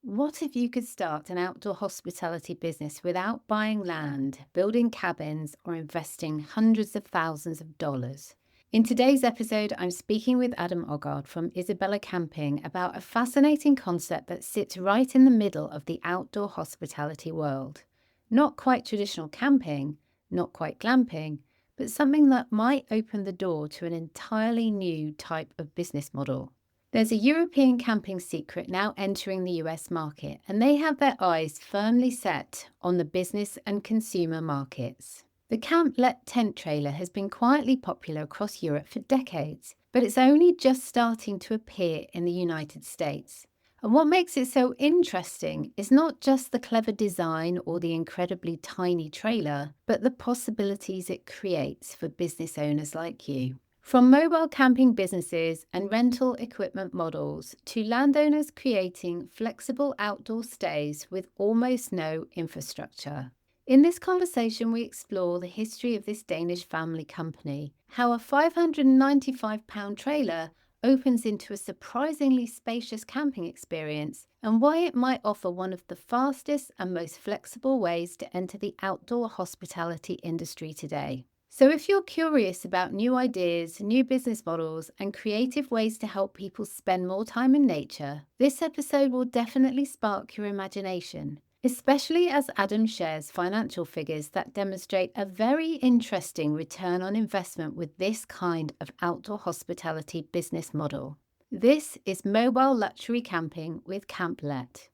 What if you could start an outdoor hospitality business without buying land, building cabins, or investing hundreds of thousands of dollars? In today's episode, I'm speaking with Adam Odgaard from Isabella Camping about a fascinating concept that sits right in the middle of the outdoor hospitality world. Not quite traditional camping, not quite glamping, but something that might open the door to an entirely new type of business model. There's a European camping secret now entering the US market, and they have their eyes firmly set on the business and consumer markets. The camp-let tent trailer has been quietly popular across Europe for decades, but it's only just starting to appear in the United States. And what makes it so interesting is not just the clever design or the incredibly tiny trailer, but the possibilities it creates for business owners like you. From mobile camping businesses and rental equipment models to landowners creating flexible outdoor stays with almost no infrastructure. In this conversation, we explore the history of this Danish family company, how a £595 trailer opens into a surprisingly spacious camping experience, and why it might offer one of the fastest and most flexible ways to enter the outdoor hospitality industry today. So if you're curious about new ideas, new business models, and creative ways to help people spend more time in nature, this episode will definitely spark your imagination, especially as Adam shares financial figures that demonstrate a very interesting return on investment with this kind of outdoor hospitality business model. This is Mobile Luxury Camping with Camp-Let.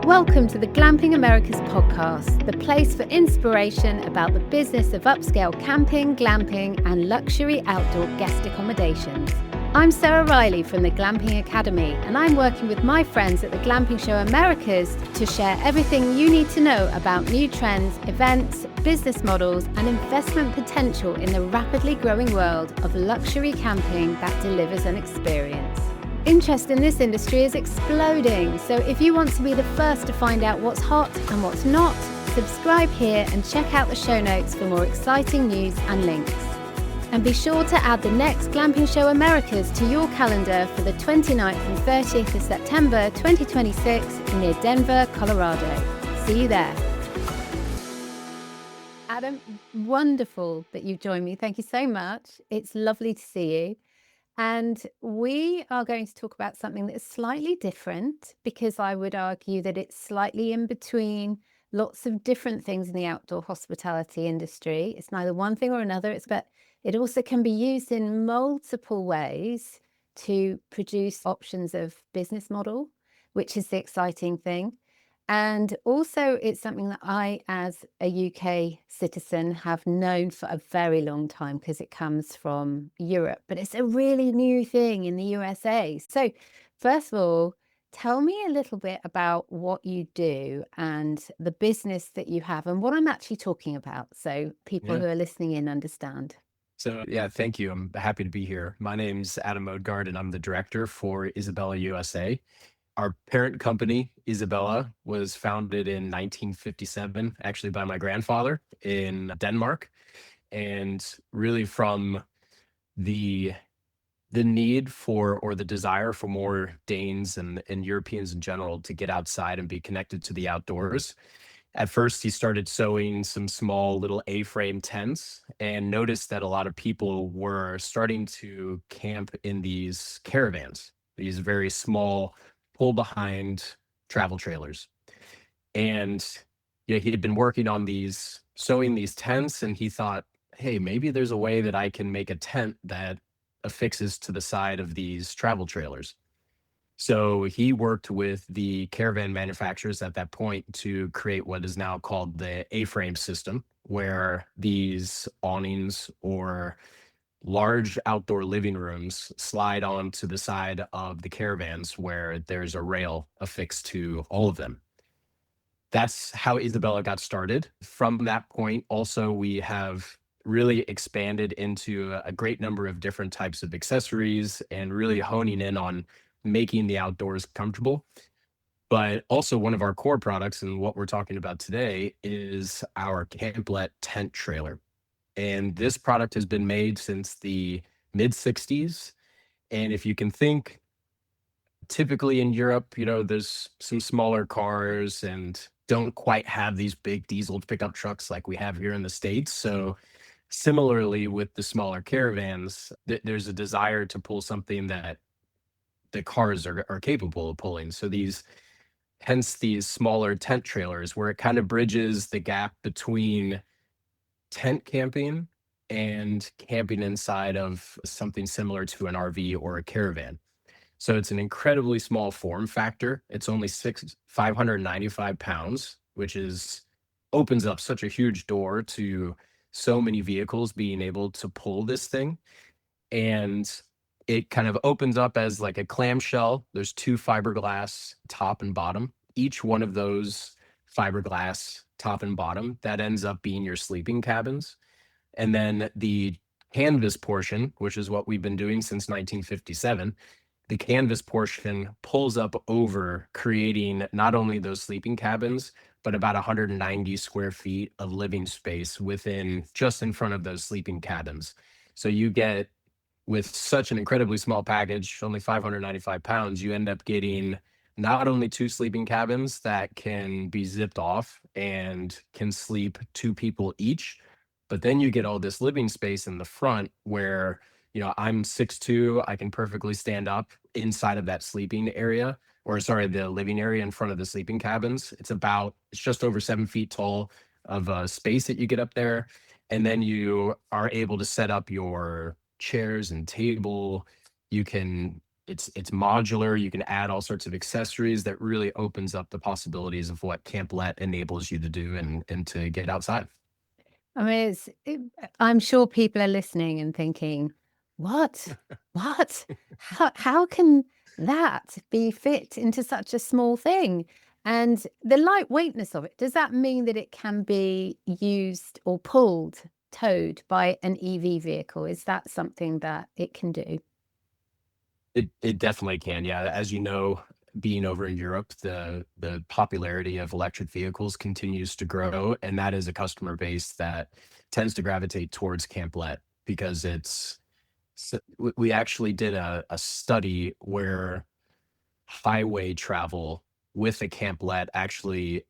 Welcome to the Glamping Americas podcast, the place for inspiration about the business of upscale camping, glamping, and luxury outdoor guest accommodations. I'm Sarah Riley from the Glamping Academy, and I'm working with my friends at the Glamping Show Americas to share everything you need to know about new trends, events, business models, and investment potential in the rapidly growing world of luxury camping that delivers an experience. Interest in this industry is exploding, so if you want to be the first to find out what's hot and what's not, subscribe here and check out the show notes for more exciting news and links. And be sure to add the next Glamping Show Americas to your calendar for the 29th and 30th of September 2026 near Denver, Colorado. See you there. Adam, wonderful that you've joined me. Thank you so much. It's lovely to see you. And we are going to talk about something that is slightly different, because I would argue that it's slightly in between lots of different things in the outdoor hospitality industry. It's neither one thing or another, but it also can be used in multiple ways to produce options of business model, which is the exciting thing. And also, it's something that I, as a UK citizen, have known for a very long time because it comes from Europe, but it's a really new thing in the USA. So, first of all, tell me a little bit about what you do and the business that you have and what I'm actually talking about, so people Yeah. who are listening in understand. Thank you. I'm happy to be here. My name's Adam Odgaard, and I'm the director for Isabella USA. Our parent company, Isabella, was founded in 1957, actually by my grandfather in Denmark. And really from the need for, or the desire for, more Danes and Europeans in general to get outside and be connected to the outdoors. At first, he started sewing some small little A-frame tents and noticed that a lot of people were starting to camp in these caravans, these very small, pull-behind travel trailers. And he had been working on these, sewing these tents, and he thought, hey, maybe there's a way that I can make a tent that affixes to the side of these travel trailers. So he worked with the caravan manufacturers at that point to create what is now called the A-frame system, where these awnings or large outdoor living rooms slide onto the side of the caravans where there's a rail affixed to all of them. That's how Isabella got started. From that point, also, we have really expanded into a great number of different types of accessories and really honing in on making the outdoors comfortable. But also, one of our core products and what we're talking about today is our Camp-Let tent trailer. And this product has been made since the mid 60s. And if you can think Typically in Europe, there's some smaller cars and don't quite have these big diesel pickup trucks like we have here in the States. So similarly with the smaller caravans, there's a desire to pull something that the cars are capable of pulling. So hence these smaller tent trailers where it kind of bridges the gap between tent camping and camping inside of something similar to an RV or a caravan. So it's an incredibly small form factor. It's only 595 pounds, which opens up such a huge door to so many vehicles being able to pull this thing. And it kind of opens up as like a clamshell. There's two fiberglass top and bottom. Each one of those fiberglass top and bottom, that ends up being your sleeping cabins. And then the canvas portion, which is what we've been doing since 1957, the canvas portion pulls up over, creating not only those sleeping cabins, but about 190 square feet of living space just in front of those sleeping cabins. So you get, with such an incredibly small package, only 595 pounds, you end up getting not only two sleeping cabins that can be zipped off and can sleep two people each, but then you get all this living space in the front where, I'm 6'2", I can perfectly stand up inside of that sleeping area, or sorry, the living area in front of the sleeping cabins. It's just over 7 feet tall of space that you get up there. And then you are able to set up your chairs and table. It's modular. You can add all sorts of accessories that really opens up the possibilities of what Camp Let enables you to do and to get outside. I mean, I'm sure people are listening and thinking, what? What? How can that be fit into such a small thing? And the lightweightness of it, does that mean that it can be used or towed by an EV vehicle? Is that something that it can do? It definitely can. Yeah. As you know, being over in Europe, the popularity of electric vehicles continues to grow, and that is a customer base that tends to gravitate towards Camp Let because we actually did a study where highway travel with a Camp Let actually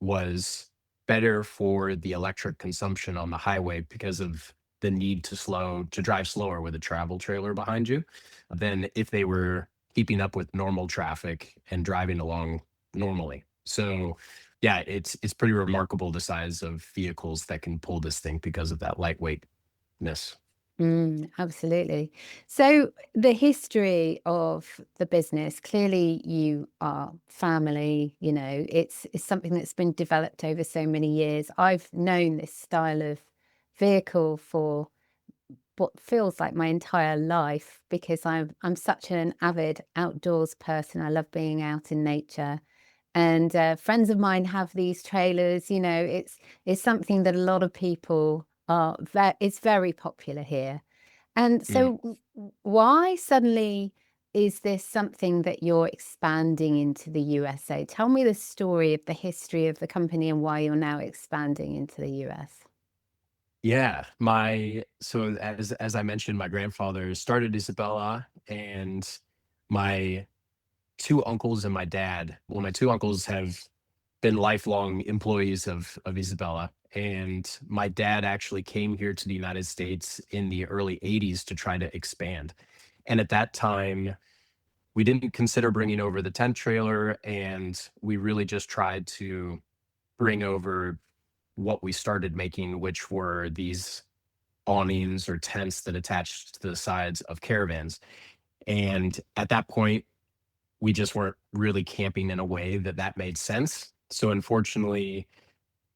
was better for the electric consumption on the highway because of the need to drive slower with a travel trailer behind you than if they were keeping up with normal traffic and driving along normally. So yeah, it's pretty remarkable the size of vehicles that can pull this thing because of that lightweightness. Absolutely. So the history of the business, clearly you are family, it's something that's been developed over so many years. I've known this style of vehicle for what feels like my entire life because I'm such an avid outdoors person. I love being out in nature. And friends of mine have these trailers. It's something that a lot of people it's very popular here. And Mm. so, why suddenly is this something that you're expanding into the USA? Tell me the story of the history of the company and why you're now expanding into the US. Yeah, so as I mentioned, my grandfather started Isabella, and my two uncles and my dad. Well, my two uncles have been lifelong employees of Isabella, and my dad actually came here to the United States in the early '80s to try to expand. And at that time, we didn't consider bringing over the tent trailer, and we really just tried to bring over what we started making, which were these awnings or tents that attached to the sides of caravans. And at that point, we just weren't really camping in a way that made sense. So unfortunately,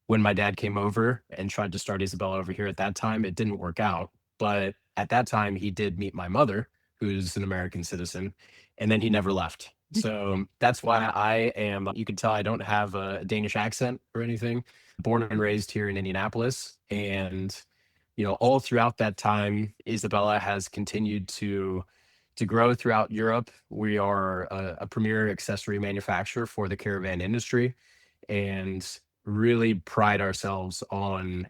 when my dad came over and tried to start Isabella over here at that time, it didn't work out. But at that time, he did meet my mother, who's an American citizen, and then he never left. So that's why you can tell I don't have a Danish accent or anything. Born and raised here in Indianapolis. And, all throughout that time, Isabella has continued to grow throughout Europe. We are a premier accessory manufacturer for the caravan industry and really pride ourselves on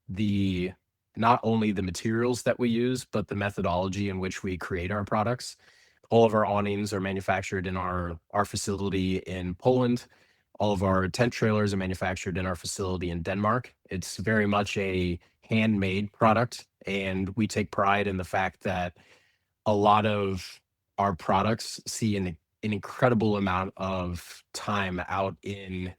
the not only the materials that we use, but the methodology in which we create our products. All of our awnings are manufactured in our facility in Poland. All of our tent trailers are manufactured in our facility in Denmark. It's very much a handmade product, and we take pride in the fact that a lot of our products see an incredible amount of time out in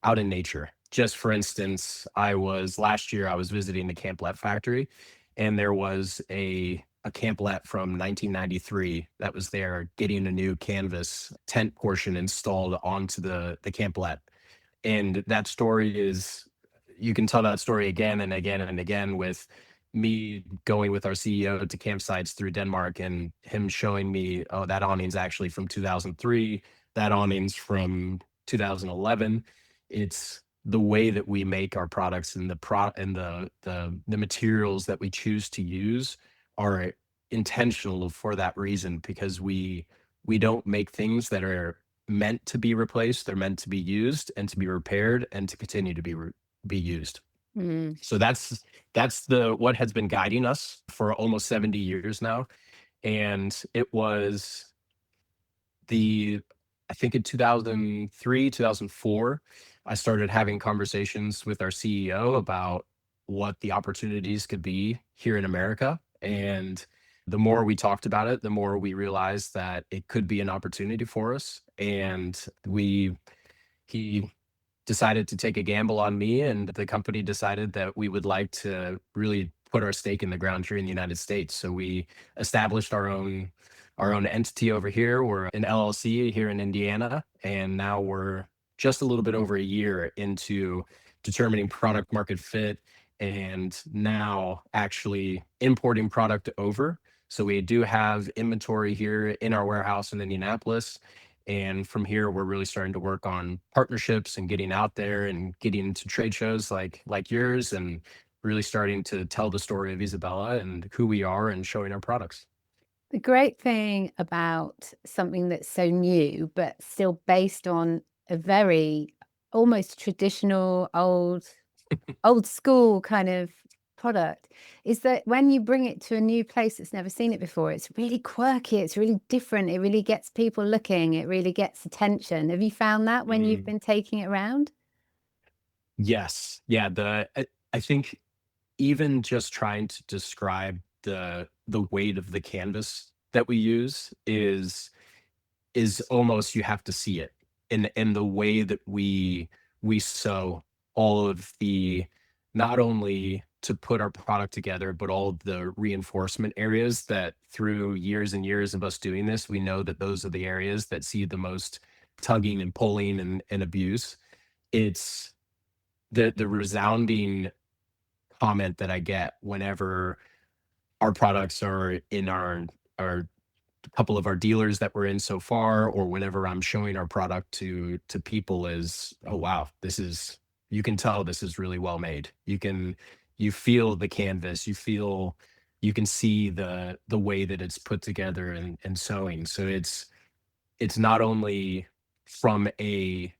nature. Just for instance, last year I was visiting the Camplet factory, and there was a Camplet from 1993 that was there getting a new canvas tent portion installed onto the Camplet. And that story is, you can tell that story again and again and again with me going with our CEO to campsites through Denmark and him showing me, oh, that awning's actually from 2003, that awning's from 2011. It's the way that we make our products and the materials that we choose to use are intentional for that reason, because we don't make things that are meant to be replaced. They're meant to be used and to be repaired and to continue to be used. Mm. So that's the what has been guiding us for almost 70 years now. And it was the I think in 2003, 2004, I started having conversations with our CEO about what the opportunities could be here in America. And the more we talked about it, the more we realized that it could be an opportunity for us. And he decided to take a gamble on me, and the company decided that we would like to really put our stake in the ground here in the United States. So we established our own entity over here. We're an LLC here in Indiana, and now we're just a little bit over a year into determining product market fit and now actually importing product over. So we do have inventory here in our warehouse in Indianapolis. And from here, we're really starting to work on partnerships and getting out there and getting into trade shows like yours, and really starting to tell the story of Isabella and who we are and showing our products. The great thing about something that's so new, but still based on a very almost traditional, old school kind of product, is that when you bring it to a new place that's never seen it before, it's really quirky, it's really different, it really gets people looking, it really gets attention. Have you found that when you've Mm, been taking it around? yes. Yeah. I think even just trying to describe the weight of the canvas that we use is almost, you have to see it in the way that we sew all of the, not only to put our product together, but all of the reinforcement areas that through years and years of us doing this, we know that those are the areas that see the most tugging and pulling and abuse. It's the resounding comment that I get whenever our products are in our couple of our dealers that we're in so far, or whenever I'm showing our product to people, is, oh wow, this is, you can tell this is really well made. You feel the canvas, you can see the way that it's put together and sewing. So it's from a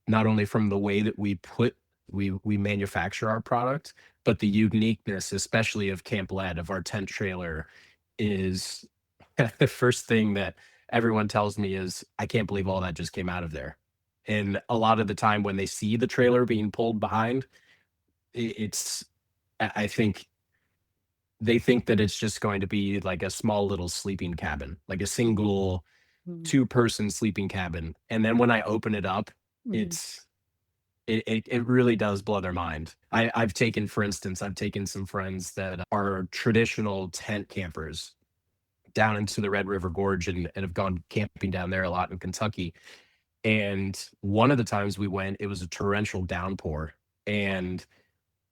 not only from the way that we manufacture our product, but the uniqueness, especially of Camp Lead, of our tent trailer, is the first thing that everyone tells me is, I can't believe all that just came out of there. And a lot of the time when they see the trailer being pulled behind, it's, I think they think that it's just going to be like a small little sleeping cabin, like a single Mm. two-person sleeping cabin. And then when I open it up, Mm. it's it really does blow their mind. I've taken, for instance, I've taken some friends that are traditional tent campers down into the Red River Gorge and have gone camping down there a lot in Kentucky. And one of the times we went, it was a torrential downpour. And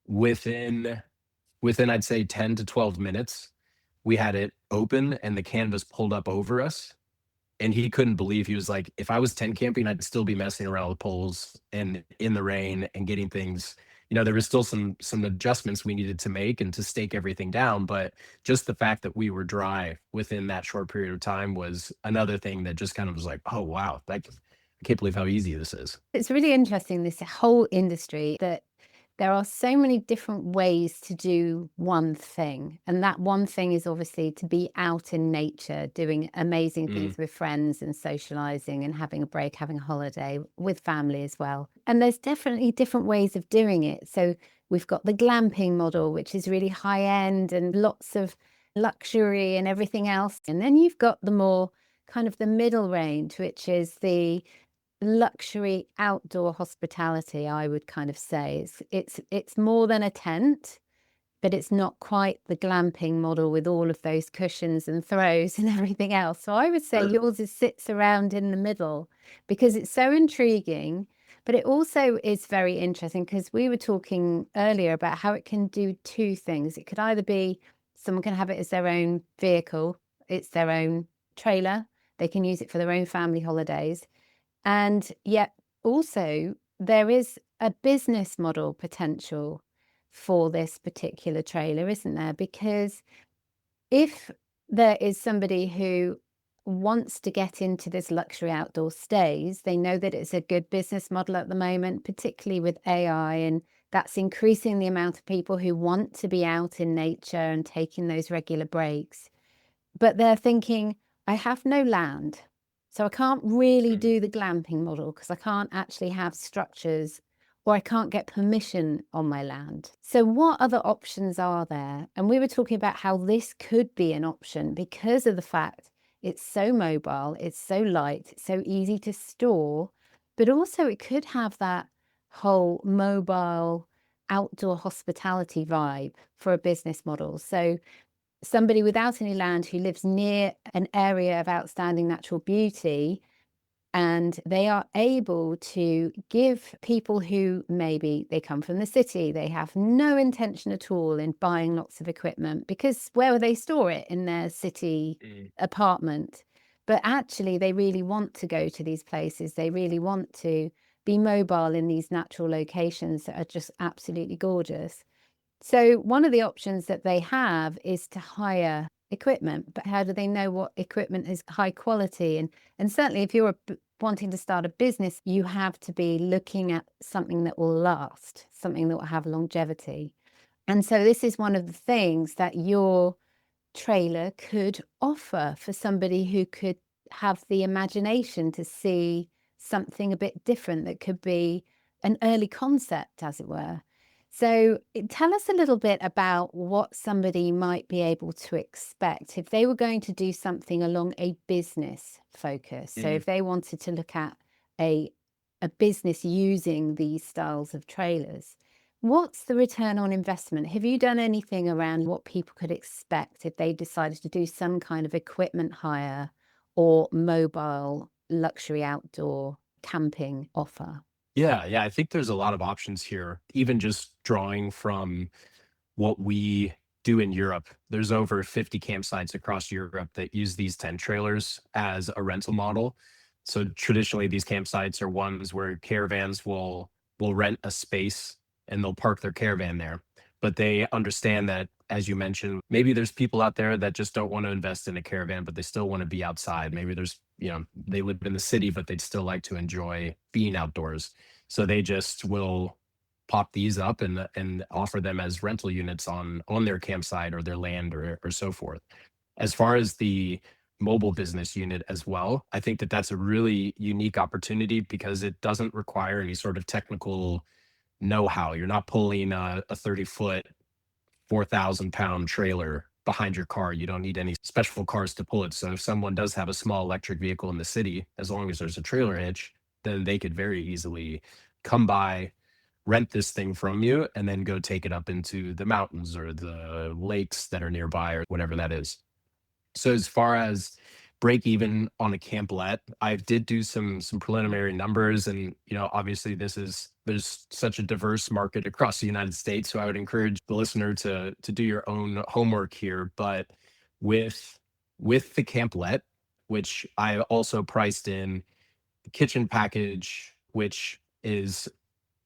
within I'd say 10 to 12 minutes, we had it open and the canvas pulled up over us, and he couldn't believe, he was like, if I was tent camping, I'd still be messing around with poles and in the rain and getting things, there was still some adjustments we needed to make and to stake everything down. But just the fact that we were dry within that short period of time was another thing that just kind of was like, oh wow, like, I can't believe how easy this is. It's really interesting, this whole industry that there are so many different ways to do one thing. And that one thing is obviously to be out in nature, doing amazing Mm, things with friends and socializing and having a break, having a holiday with family as well. And there's definitely different ways of doing it. So we've got the glamping model, which is really high end and lots of luxury and everything else. And then you've got the more kind of the middle range, which is the luxury outdoor hospitality, I would kind of say. It's more than a tent, but it's not quite the glamping model with all of those cushions and throws and everything else. So I would say sure. yours sits around in the middle because it's so intriguing, but it also is very interesting because we were talking earlier about how it can do two things. It could either be someone can have it as their own vehicle, it's their own trailer, they can use it for their own family holidays. And yet also there is a business model potential for this particular trailer, isn't there? Because if there is somebody who wants to get into this luxury outdoor stays, they know that it's a good business model at the moment, particularly with AI, and that's increasing the amount of people who want to be out in nature and taking those regular breaks. But they're thinking, I have no land, so I can't really Mm. do the glamping model because I can't actually have structures or I can't get permission on my land. So what other options are there? And we were talking about how this could be an option because of the fact it's so mobile, it's so light, it's so easy to store, but also it could have that whole mobile outdoor hospitality vibe for a business model. So somebody without any land who lives near an area of outstanding natural beauty, and they are able to give people who maybe they come from the city, they have no intention at all in buying lots of equipment because where would they store it in their city Mm. apartment? But actually, they really want to go to these places. They really want to be mobile in these natural locations that are just absolutely gorgeous. So one of the options that they have is to hire equipment, but how do they know what equipment is high quality? And certainly if you're wanting to start a business, you have to be looking at something that will last, something that will have longevity. And so this is one of the things that your trailer could offer for somebody who could have the imagination to see something a bit different that could be an early concept, as it were. So, tell us a little bit about what somebody might be able to expect if they were going to do something along a business focus. So, Mm. if they wanted to look at a a business using these styles of trailers, what's the return on investment? Have you done anything around what people could expect if they decided to do some kind of equipment hire or mobile luxury outdoor camping offer? Yeah, I think there's a lot of options here. Even just drawing from what we do in Europe, there's over 50 campsites across Europe that use these tent trailers as a rental model. So traditionally, these campsites are ones where caravans will rent a space and they'll park their caravan there. But they understand that, as you mentioned, maybe there's people out there that just don't want to invest in a caravan, but they still want to be outside. Maybe there's, they live in the city, but they'd still like to enjoy being outdoors. So they just will pop these up and offer them as rental units on their campsite or their land or so forth. As far as the mobile business unit as well, I think that that's a really unique opportunity because it doesn't require any sort of technical know-how. You're not pulling a 30-foot, 4,000-pound trailer behind your car. You don't need any special cars to pull it. So if someone does have a small electric vehicle in the city, as long as there's a trailer hitch, then they could very easily come by, rent this thing from you, and then go take it up into the mountains or the lakes that are nearby or whatever that is. So as far as break even on a camplet, I did do some preliminary numbers, and obviously there's such a diverse market across the United States. So I would encourage the listener to do your own homework here. But with with the camplet, which I also priced in the kitchen package, which is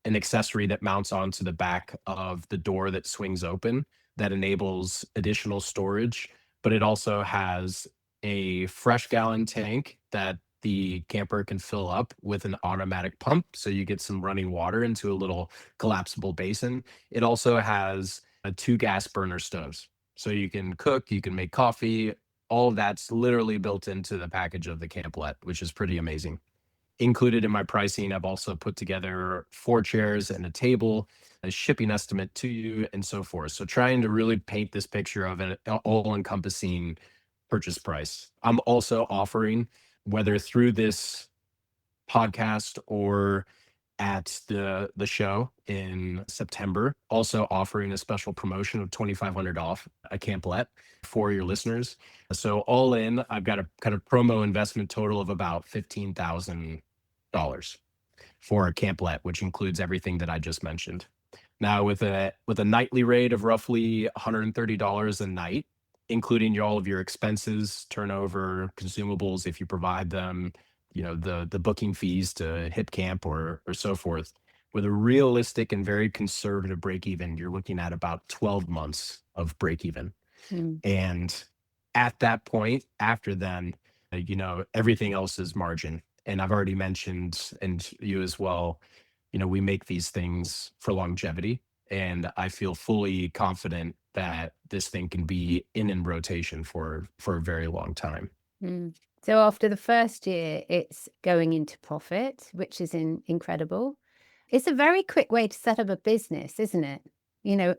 an accessory that mounts onto the back of the door that swings open that enables additional storage, but it also has a fresh gallon tank that the camper can fill up with an automatic pump. So you get some running water into a little collapsible basin. It also has two gas burner stoves. So you can cook, you can make coffee. All of that's literally built into the package of the camplet, which is pretty amazing. Included in my pricing, I've also put together 4 chairs and a table, a shipping estimate to you, and so forth. So trying to really paint this picture of an all-encompassing purchase price. I'm also offering, whether through this podcast or at the show in September, also offering a special promotion of 2,500 off a camplet for your listeners. So all in, I've got a kind of promo investment total of about $15,000 for a camplet, which includes everything that I just mentioned. Now, with a nightly rate of roughly $130 a night, including all of your expenses, turnover, consumables, if you provide them, the booking fees to hit camp or so forth, with a realistic and very conservative break even, you're looking at about 12 months of break even. Mm. And at that point, after then, everything else is margin. And I've already mentioned, and you as well, we make these things for longevity. And I feel fully confident that this thing can be in rotation for a very long time. Mm. So after the first year, it's going into profit, which is incredible. It's a very quick way to set up a business, isn't it?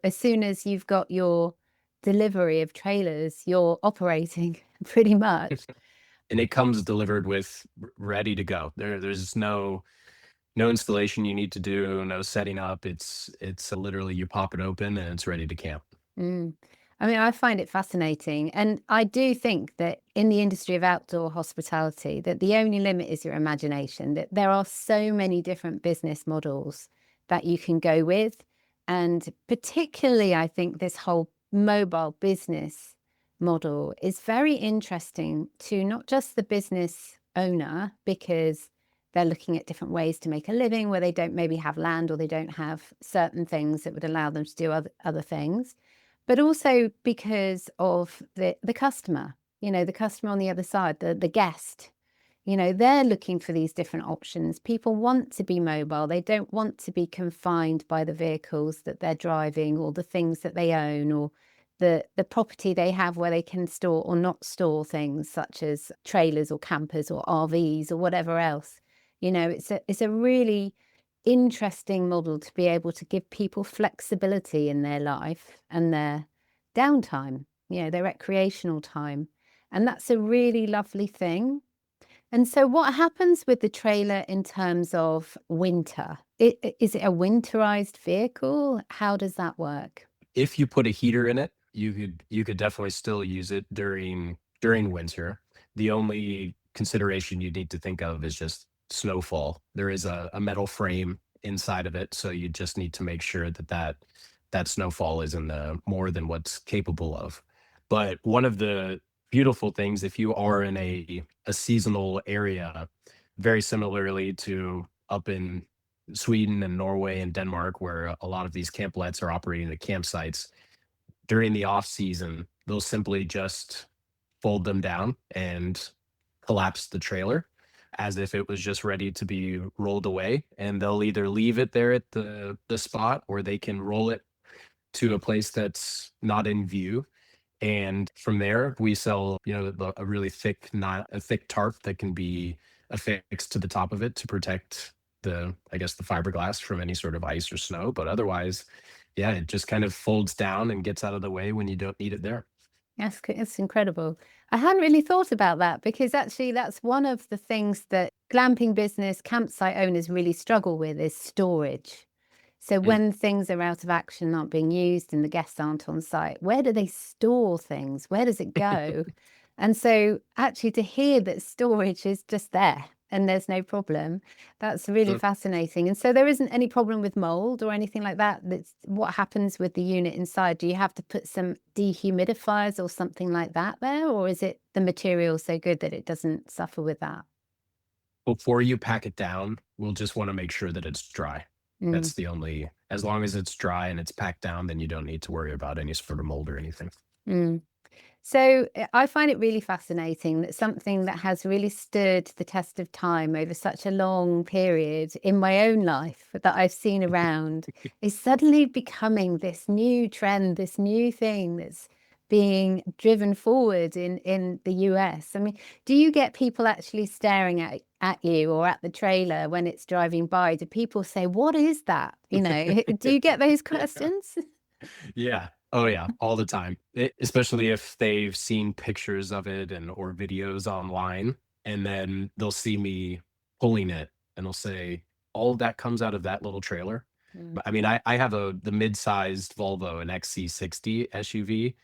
As soon as you've got your delivery of trailers, you're operating pretty much. And it comes delivered with ready to go. There's no installation you need to do, no setting up. It's literally you pop it open and it's ready to camp. Mm. I mean, I find it fascinating. And I do think that in the industry of outdoor hospitality, that the only limit is your imagination, that there are so many different business models that you can go with. And particularly, I think this whole mobile business model is very interesting to not just the business owner, because they're looking at different ways to make a living where they don't maybe have land or they don't have certain things that would allow them to do other things, but also because of the customer, the customer on the other side, the guest, they're looking for these different options. People want to be mobile. They don't want to be confined by the vehicles that they're driving or the things that they own or the property they have where they can store or not store things such as trailers or campers or RVs or whatever else. It's a really interesting model to be able to give people flexibility in their life and their downtime, their recreational time. And that's a really lovely thing. And so what happens with the trailer in terms of winter? Is it a winterized vehicle? How does that work? If you put a heater in it, you could definitely still use it during winter. The only consideration you need to think of is just snowfall. There is a metal frame inside of it, so you just need to make sure that snowfall isn't more than what's capable of. But one of the beautiful things, if you are in a seasonal area, very similarly to up in Sweden and Norway and Denmark, where a lot of these camplets are operating at campsites, during the off season, they'll simply just fold them down and collapse the trailer as if it was just ready to be rolled away. And they'll either leave it there at the spot, or they can roll it to a place that's not in view. And from there, we sell, a really thick, not a thick tarp that can be affixed to the top of it to protect the fiberglass from any sort of ice or snow. But otherwise, yeah, it just kind of folds down and gets out of the way when you don't need it there. That's incredible. I hadn't really thought about that because actually that's one of the things that glamping business campsite owners really struggle with is storage. So Mm. when things are out of action, aren't being used and the guests aren't on site, where do they store things? Where does it go? And so actually to hear that storage is just there and there's no problem, that's really Mm. fascinating. And so there isn't any problem with mold or anything like that. That's what happens with the unit inside. Do you have to put some dehumidifiers or something like that there? Or is it the material so good that it doesn't suffer with that? Before you pack it down, we'll just want to make sure that it's dry. Mm. That's as long as it's dry and it's packed down, then you don't need to worry about any sort of mold or anything. Mm. So I find it really fascinating that something that has really stood the test of time over such a long period in my own life that I've seen around is suddenly becoming this new trend, this new thing that's being driven forward in the US. I mean, do you get people actually staring at you or at the trailer when it's driving by? Do people say, "What is that?" You know, do you get those questions? Yeah. Oh yeah, all the time. Especially if they've seen pictures of it and or videos online, and then they'll see me pulling it, and they'll say, "All of that comes out of that little trailer." Mm. But I mean, I have the mid-sized Volvo, an XC60 SUV,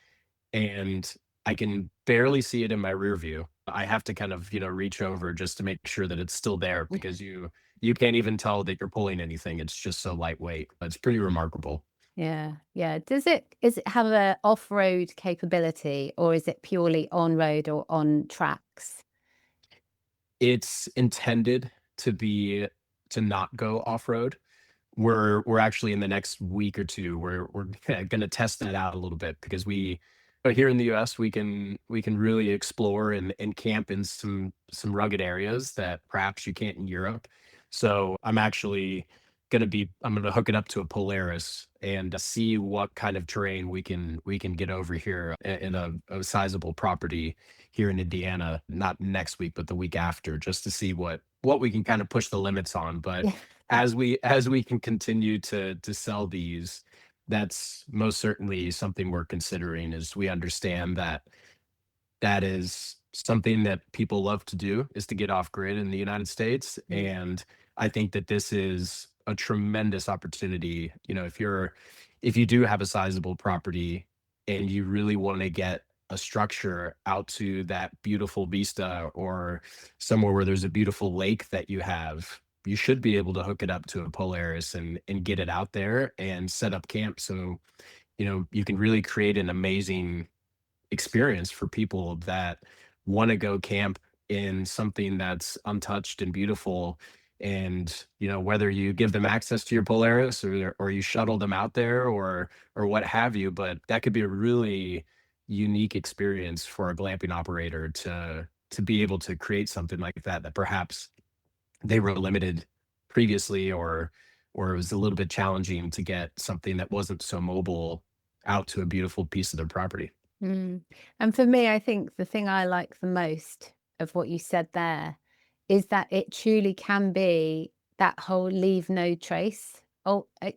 and I can barely see it in my rear view. I have to kind of, reach over just to make sure that it's still there because you can't even tell that you're pulling anything. It's just so lightweight. It's pretty remarkable. Yeah, yeah. Is it have a off-road capability or is it purely on-road or on tracks? It's intended to be to not go off-road. We're actually in the next week or 2, we're gonna test that out a little bit because but here in the US, we can really explore and camp in some rugged areas that perhaps you can't in Europe. So, I'm gonna hook it up to a Polaris and see what kind of terrain we can get over here in a sizable property here in Indiana, not next week, but the week after, just to see what we can kind of push the limits on. But Yeah. as we can continue to sell these, that's most certainly something we're considering, as we understand that that is something that people love to do, is to get off grid in the United States. Mm. And I think that this is a tremendous opportunity. If you do have a sizable property and you really want to get a structure out to that beautiful vista or somewhere where there's a beautiful lake that you should be able to hook it up to a Polaris and get it out there and set up camp. So, you can really create an amazing experience for people that want to go camp in something that's untouched and beautiful. And whether you give them access to your Polaris or you shuttle them out there or what have you, but that could be a really unique experience for a glamping operator to be able to create something like that perhaps they were limited previously, or it was a little bit challenging to get something that wasn't so mobile out to a beautiful piece of their property. Mm. And for me, I think the thing I like the most of what you said there is that it truly can be that whole leave no trace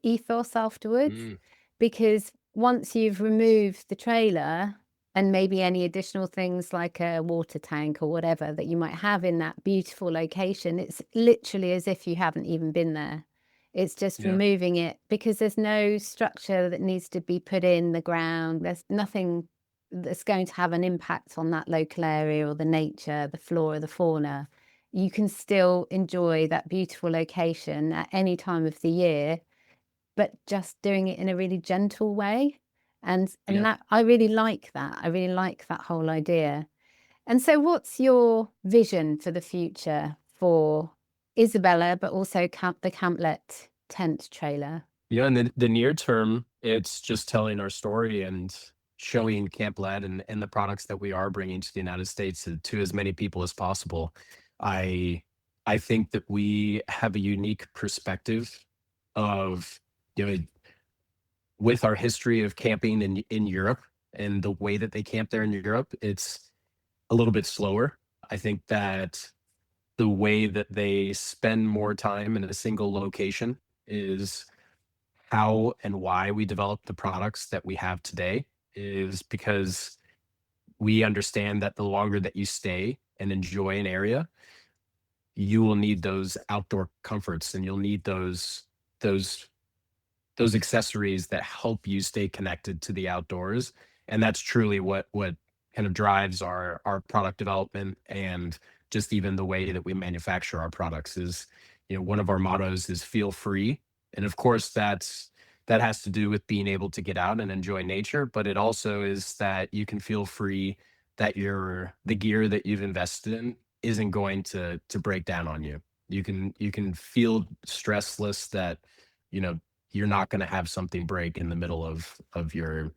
ethos afterwards. Mm, Because once you've removed the trailer and maybe any additional things like a water tank or whatever that you might have in that beautiful location, it's literally as if you haven't even been there. It's just yeah. removing it because there's no structure that needs to be put in the ground. There's nothing that's going to have an impact on that local area or the nature, the flora, the fauna. You can still enjoy that beautiful location at any time of the year, but just doing it in a really gentle way. And Yeah. that I really like that. I really like that whole idea. And so what's your vision for the future for Isabella, but also the Camplet tent trailer? Yeah, in the near term, it's just telling our story and showing Camp Lead and the products that we are bringing to the United States to as many people as possible. I I think that we have a unique perspective of, you know, with our history of camping in Europe and the way that they camp there in Europe, it's a little bit slower. I think that the way that they spend more time in a single location is how and why we develop the products that we have today, is because we understand that the longer that you stay and enjoy an area, you will need those outdoor comforts and you'll need those those accessories that help you stay connected to the outdoors. And that's truly what kind of drives our product development and just even the way that we manufacture our products is, one of our mottos is feel free. And of course that has to do with being able to get out and enjoy nature, but it also is that you can feel free that the gear that you've invested in isn't going to break down on you. You can feel stressless that, you know, you're not going to have something break in the middle of your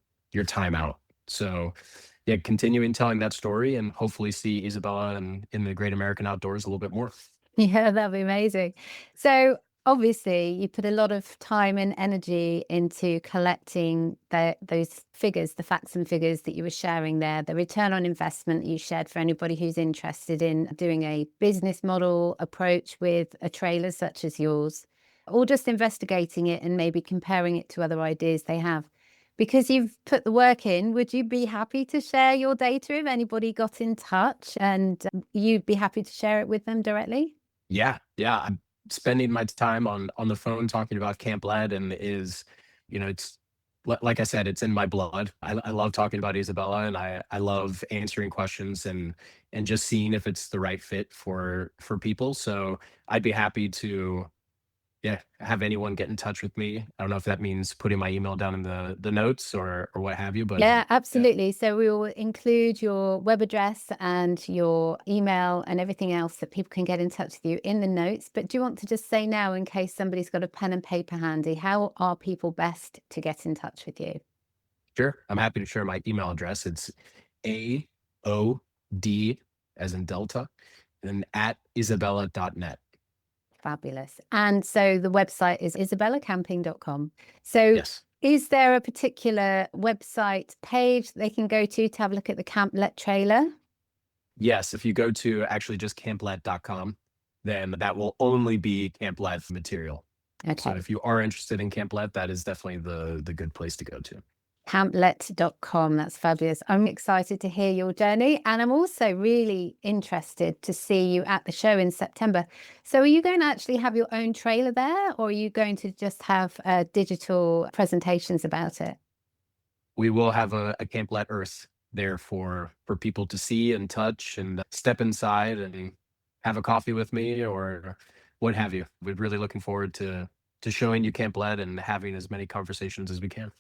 time out. So yeah, continuing telling that story and hopefully see Isabella and in the great American outdoors a little bit more. Yeah, that'd be amazing. So obviously you put a lot of time and energy into collecting those figures, the facts and figures that you were sharing there, the return on investment you shared for anybody who's interested in doing a business model approach with a trailer such as yours, or just investigating it and maybe comparing it to other ideas they have. Because you've put the work in, would you be happy to share your data if anybody got in touch and you'd be happy to share it with them directly? Yeah, yeah. I'm spending my time on the phone talking about Camp Lead and it's like I said, it's in my blood. I love talking about Isabella and I love answering questions and just seeing if it's the right fit for people. So I'd be happy to yeah, have anyone get in touch with me. I don't know if that means putting my email down in the notes or what have you, but Yeah, yeah, absolutely. So we will include your web address and your email and everything else that people can get in touch with you in the notes. But do you want to just say now, in case somebody's got a pen and paper handy, how are people best to get in touch with you? sure. I'm happy to share my email address. It's AOD as in Delta, and then at isabella.net. Fabulous. And so the website is isabellacamping.com. So Yes. is there a particular website page they can go to have a look at the Camp Let trailer? Yes. If you go to actually just camplet.com, then that will only be Camp Let material. So Okay. if you are interested in Camp Let, that is definitely the good place to go to. Camplet.com. That's fabulous. I'm excited to hear your journey. And I'm also really interested to see you at the show in September. So are you going to actually have your own trailer there, or are you going to just have digital presentations about it? We will have a Camp Let Earth there for people to see and touch and step inside and have a coffee with me or what have you. We're really looking forward to showing you Camp Let and having as many conversations as we can.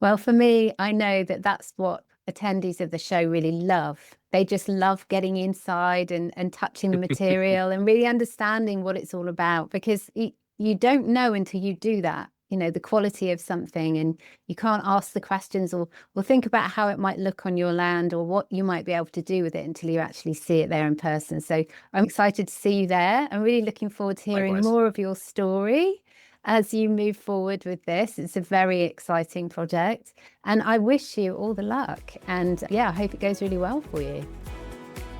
Well, for me, I know that that's what attendees of the show really love. They just love getting inside and touching the material and really understanding what it's all about, because you don't know until you do that, the quality of something, and you can't ask the questions or think about how it might look on your land or what you might be able to do with it until you actually see it there in person. So I'm excited to see you there. I'm really looking forward to hearing Likewise. more of your story as you move forward with this. It's a very exciting project, and I wish you all the luck. And yeah, I hope it goes really well for you.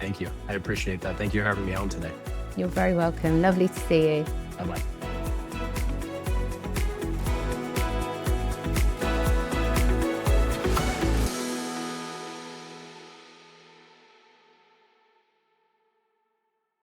Thank you. I appreciate that. Thank you for having me on today. You're very welcome. Lovely to see you. Bye bye.